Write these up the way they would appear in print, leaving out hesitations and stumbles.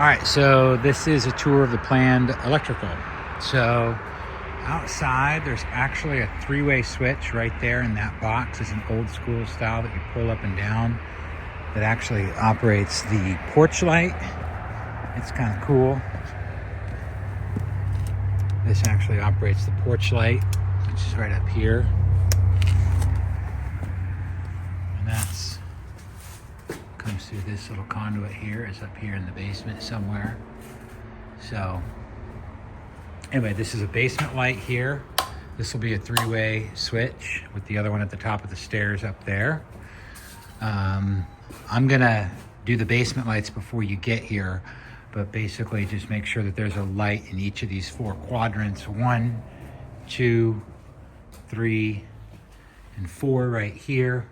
All right, so this is a tour of the planned electrical. So outside, there's actually a three-way switch right there in that box. It's an old school style that you pull up and down that actually operates the porch light. It's kind of cool. This actually operates the porch light, which is right up here. And that's comes through this little conduit here. It's up here in the basement somewhere. So anyway, this is a basement light here. This will be a three-way switch with the other one at the top of the stairs up there. I'm gonna do the basement lights before you get here, but basically just make sure that there's a light in each of these four quadrants. 1, 2, 3, and 4 right here.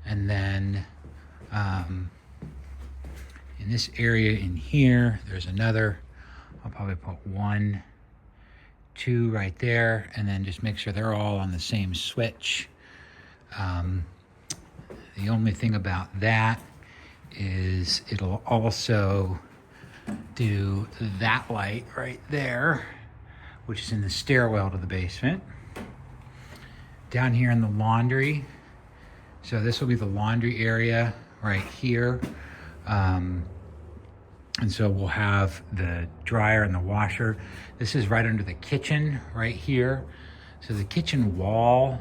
And then in this area in here, there's another. I'll probably put 1, 2 right there, and then just make sure they're all on the same switch. The only thing about that is it'll also do that light right there, which is in the stairwell to the basement. Down here in the laundry, so this will be the laundry area right here. And so we'll have the dryer and the washer. This is right under the kitchen right here. So the kitchen wall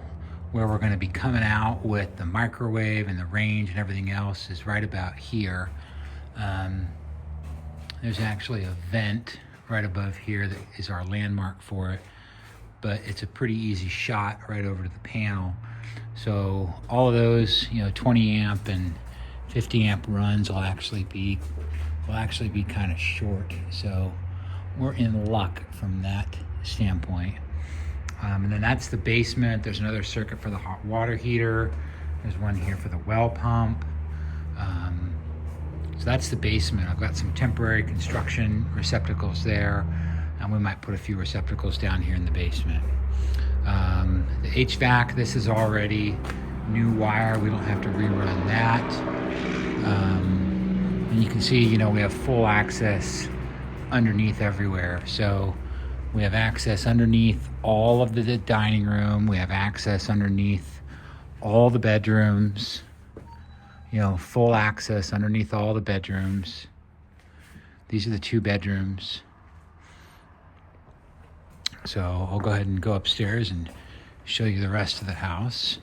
where we're gonna be coming out with the microwave and the range and everything else is right about here. There's actually a vent right above here that is our landmark for it, but it's a pretty easy shot right over to the panel. So all of those, 20 amp and 50 amp runs will actually be kind of short. So we're in luck from that standpoint. And then that's the basement. There's another circuit for the hot water heater. There's one here for the well pump. So that's the basement. I've got some temporary construction receptacles there, and we might put a few receptacles down here in the basement. The HVAC, this is already new wire. We don't have to rerun that. And you can see, we have full access underneath everywhere. So we have access underneath all of the dining room. We have access underneath all the bedrooms. Full access underneath all the bedrooms. These are the 2 bedrooms. So I'll go ahead and go upstairs and show you the rest of the house.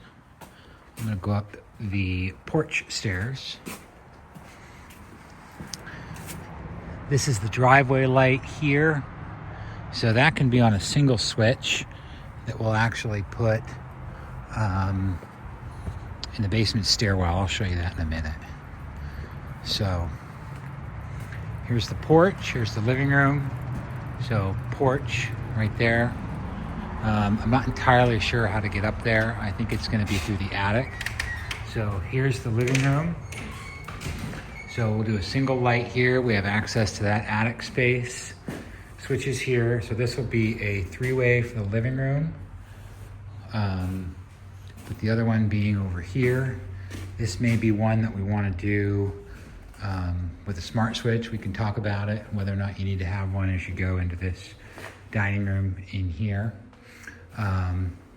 I'm gonna go up the porch stairs. This is the driveway light here. So that can be on a single switch that we'll actually put in the basement stairwell. I'll show you that in a minute. So here's the porch, here's the living room. So porch right there. I'm not entirely sure how to get up there. I think it's gonna be through the attic. So here's the living room. So we'll do a single light here. We have access to that attic space. Switches here. So this will be a 3-way for the living room. With the other one being over here. This may be one that we want to do with a smart switch. We can talk about it, whether or not you need to have one as you go into this dining room in here.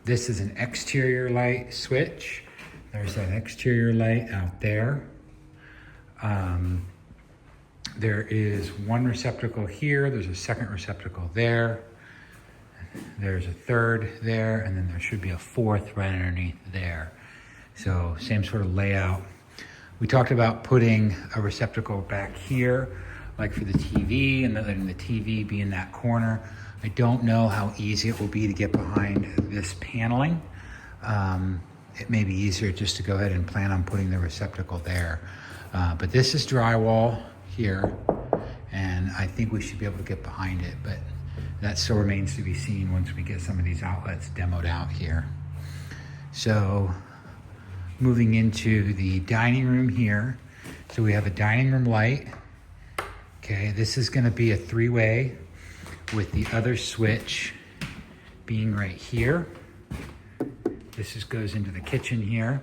This is an exterior light switch. There's that exterior light out there. There is one receptacle here. There's a second receptacle there. There's a third there, and then there should be a fourth right underneath there. So same sort of layout. We talked about putting a receptacle back here, like for the TV, and letting the TV be in that corner. I don't know how easy it will be to get behind this paneling. It may be easier just to go ahead and plan on putting the receptacle there. But this is drywall here, and I think we should be able to get behind it, but that still remains to be seen once we get some of these outlets demoed out here. So moving into the dining room here. So we have a dining room light. Okay, this is gonna be a 3-way with the other switch being right here. This goes into the kitchen here.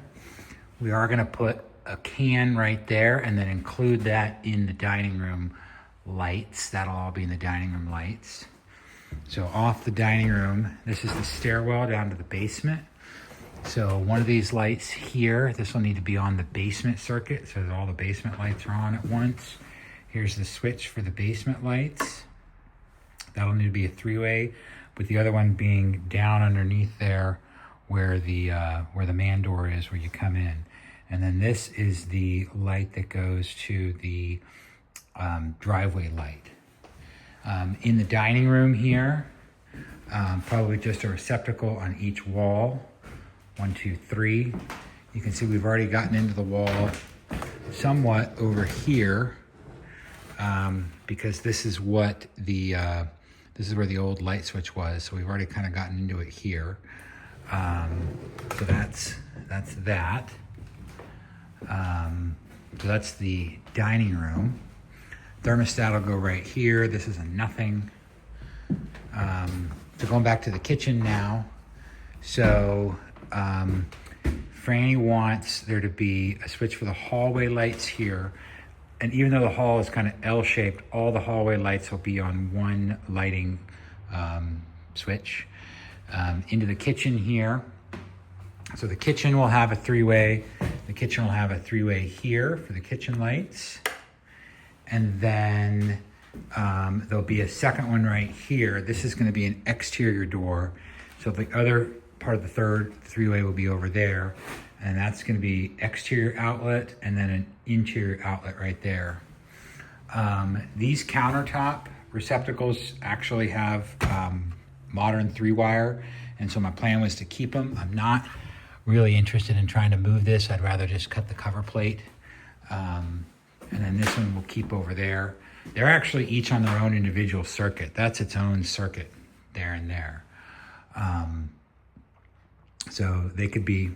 We are gonna put a can right there and then include that in the dining room lights. That'll all be in the dining room lights. So off the dining room, this is the stairwell down to the basement. So one of these lights here, this will need to be on the basement circuit so that all the basement lights are on at once. Here's the switch for the basement lights. That'll need to be a 3-way, with the other one being down underneath there where the man door is, where you come in. And then this is the light that goes to the driveway light. In the dining room here, probably just a receptacle on each wall. 1, 2, 3. You can see we've already gotten into the wall somewhat over here, because this is what the this is where the old light switch was. So we've already kind of gotten into it here. So that's that. So that's the dining room. Thermostat will go right here. This is a nothing. So going back to the kitchen now. So Franny wants there to be a switch for the hallway lights here. And even though the hall is kind of L-shaped, all the hallway lights will be on one lighting switch. Into the kitchen here. So the kitchen will have a 3-way. The kitchen will have a 3-way here for the kitchen lights. And then there'll be a second one right here. This is going to be an exterior door. So the other part of the third 3-way will be over there. And that's going to be exterior outlet and then an interior outlet right there. These countertop receptacles actually have modern 3-wire. And so my plan was to keep them. I'm not really interested in trying to move this. I'd rather just cut the cover plate. And then this one will keep over there. They're actually each on their own individual circuit. That's its own circuit there and there. So they could be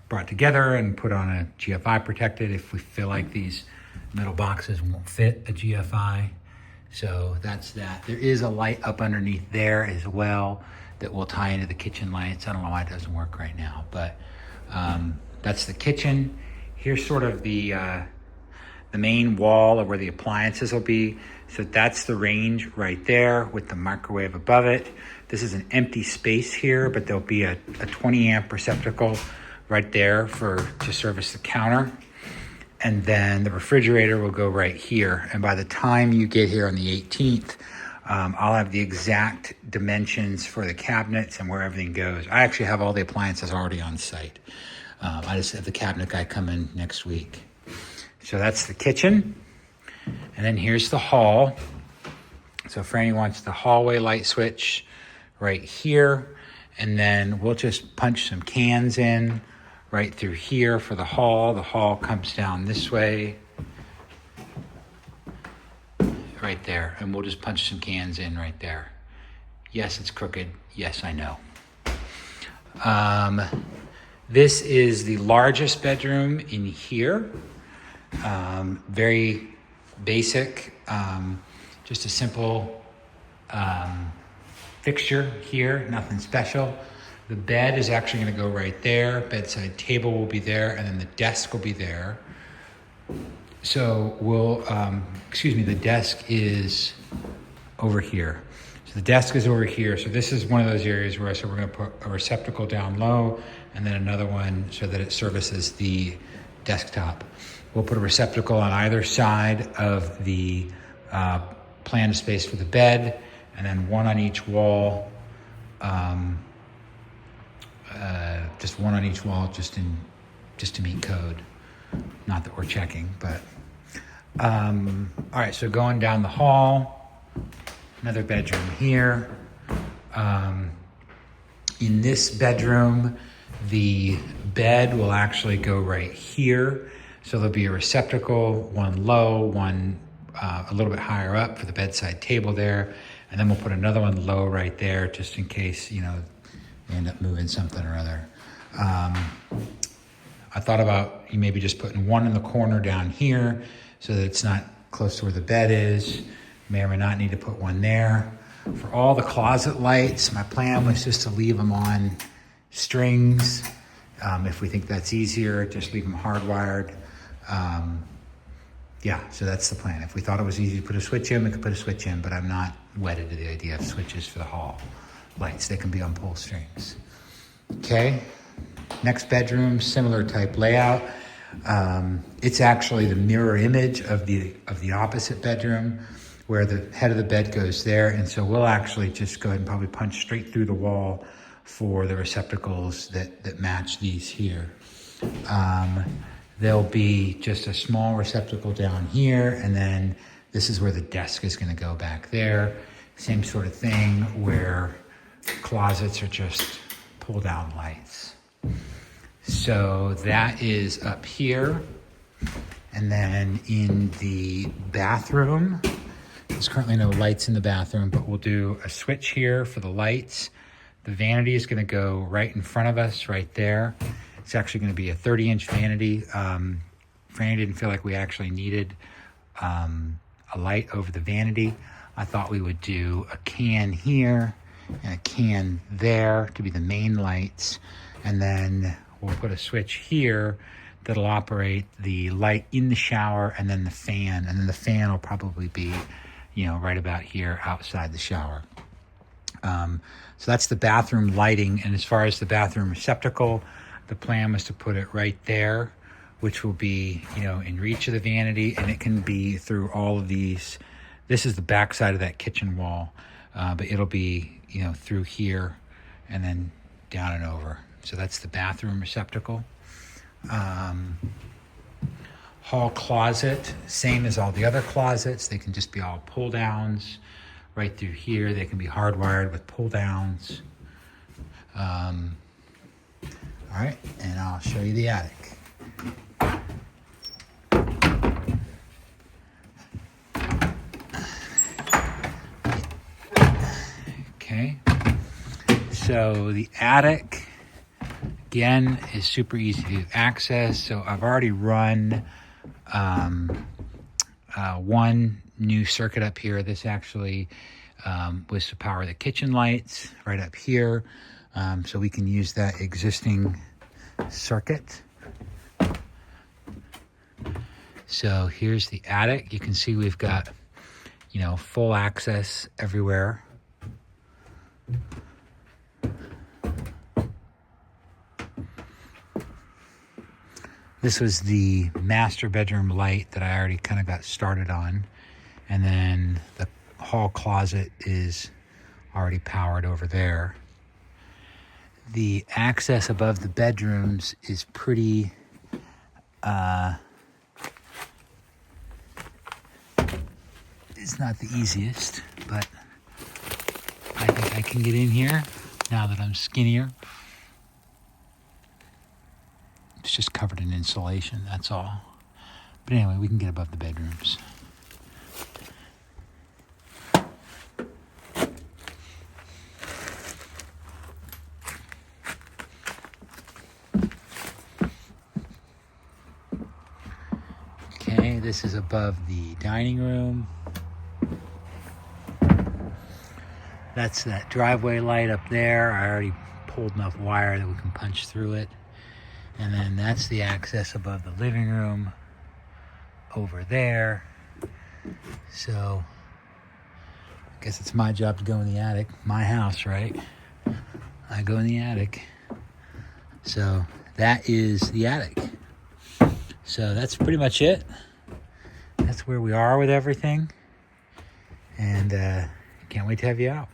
brought together and put on a GFI protected if we feel like these metal boxes won't fit a GFI. So that's that. There is a light up underneath there as well that will tie into the kitchen lights. I don't know why it doesn't work right now, but that's the kitchen. Here's sort of the main wall of where the appliances will be. So that's the range right there with the microwave above it. This is an empty space here, but there'll be a 20 amp receptacle right there to service the counter. And then the refrigerator will go right here. And by the time you get here on the 18th, I'll have the exact dimensions for the cabinets and where everything goes. I actually have all the appliances already on site. I just have the cabinet guy come in next week. So that's the kitchen. And then here's the hall. So Franny wants the hallway light switch right here. And then we'll just punch some cans in right through here for the hall. The hall comes down this way. Right there. And we'll just punch some cans in right there. Yes, it's crooked. Yes, I know. This is the largest bedroom in here. Very basic, just a simple fixture here, nothing special. The bed is actually going to go right there. Bedside table will be there, and then the desk will be there. So the desk is over here. So the desk is over here. So this is one of those areas where I said we're going to put a receptacle down low and then another one so that it services the desktop. We'll put a receptacle on either side of the planned space for the bed, and then one on each wall. Just one on each wall, just to meet code. Not that we're checking, but all right. So going down the hall, another bedroom here. In this bedroom, the bed will actually go right here. So there'll be a receptacle, one low, one a little bit higher up for the bedside table there. And then we'll put another one low right there just in case, you end up moving something or other. I thought about maybe just putting one in the corner down here so that it's not close to where the bed is. May or may not need to put one there. For all the closet lights, my plan was just to leave them on strings. If we think that's easier, just leave them hardwired. Yeah, so that's the plan. If we thought it was easy to put a switch in, we could put a switch in, but I'm not wedded to the idea of switches for the hall lights. They can be on pull strings. Okay, next bedroom, similar type layout. It's actually the mirror image of the opposite bedroom, where the head of the bed goes there. And so we'll actually just go ahead and probably punch straight through the wall for the receptacles that match these here. There'll be just a small receptacle down here, and then this is where the desk is gonna go back there. Same sort of thing where closets are just pull down lights. So that is up here. And then in the bathroom, there's currently no lights in the bathroom, but we'll do a switch here for the lights. The vanity is gonna go right in front of us, right there. It's actually gonna be a 30-inch vanity. Franny didn't feel like we actually needed a light over the vanity. I thought we would do a can here and a can there to be the main lights. And then we'll put a switch here that'll operate the light in the shower and then the fan. And then the fan will probably be, you know, right about here outside the shower. So that's the bathroom lighting. And as far as the bathroom receptacle, the plan was to put it right there, which will be, you know, in reach of the vanity, and it can be through all of these. This is the back side of that kitchen wall, but it'll be, you know, through here and then down and over. So that's the bathroom receptacle. Hall closet, same as all the other closets. They can just be all pull downs right through here. They can be hardwired with pull downs. All right, and I'll show you the attic. Okay, so the attic, again, is super easy to access. So I've already run one new circuit up here. This actually was to power the kitchen lights right up here. So we can use that existing circuit. So here's the attic. You can see we've got, you know, full access everywhere. This was the master bedroom light that I already kind of got started on. And then the hall closet is already powered over there. The access above the bedrooms is pretty, it's not the easiest, but I think I can get in here now that I'm skinnier. It's just covered in insulation, that's all. But anyway, we can get above the bedrooms. Okay, this is above the dining room. That's that driveway light up there. I already pulled enough wire that we can punch through it. And then that's the access above the living room over there. So I guess it's my job to go in the attic. My house, right? I go in the attic. So that is the attic. So that's pretty much it. That's where we are with everything. And can't wait to have you out.